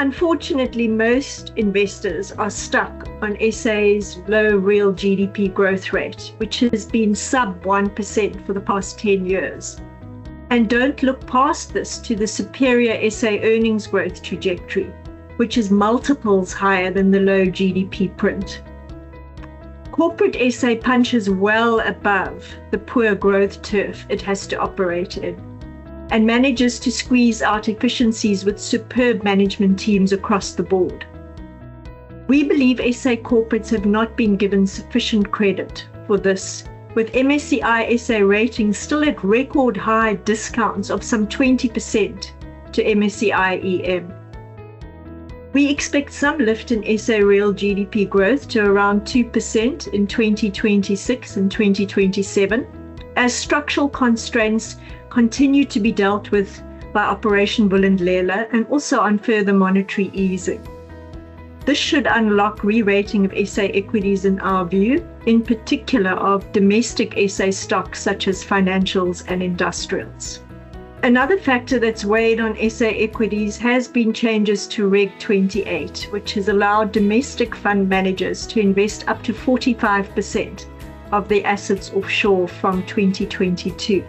Unfortunately, most investors are stuck on SA's low real GDP growth rate, which has been sub 1% for the past 10 years, and don't look past this to the superior SA earnings growth trajectory, which is multiples higher than the low GDP print. Corporate SA punches well above the poor growth turf it has to operate in, and manages to squeeze out efficiencies with superb management teams across the board. We believe SA corporates have not been given sufficient credit for this, with MSCI SA ratings still at record high discounts of some 20% to MSCI EM. We expect some lift in SA real GDP growth to around 2% in 2026 and 2027, as structural constraints continue to be dealt with by Operation Vulindlela and also on further monetary easing. This should unlock re-rating of SA equities in our view, in particular of domestic SA stocks such as financials and industrials. Another factor that's weighed on SA equities has been changes to Reg 28, which has allowed domestic fund managers to invest up to 45% of their assets offshore from 2022.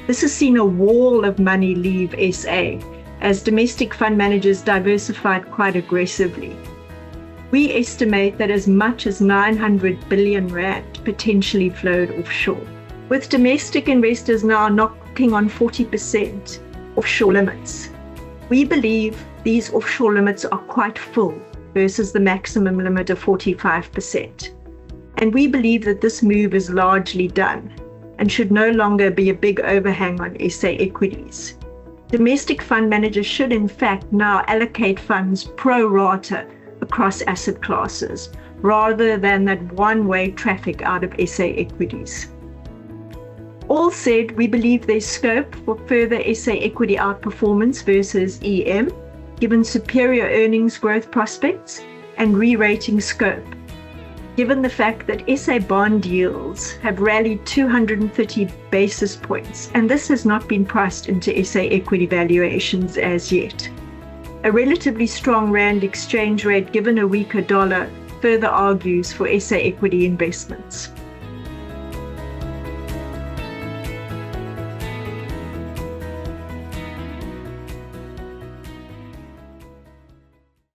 This has seen a wall of money leave SA as domestic fund managers diversified quite aggressively. We estimate that as much as 900 billion rand potentially flowed offshore, with domestic investors now knocking on 40% offshore limits. We believe these offshore limits are quite full versus the maximum limit of 45%. And we believe that this move is largely done and should no longer be a big overhang on SA equities. Domestic fund managers should in fact now allocate funds pro rata across asset classes, rather than that one-way traffic out of SA equities. All said, we believe there's scope for further SA equity outperformance versus EM, given superior earnings growth prospects and re-rating scope, given the fact that SA bond yields have rallied 230 basis points, and this has not been priced into SA equity valuations as yet. A relatively strong rand exchange rate given a weaker dollar further argues for SA equity investments.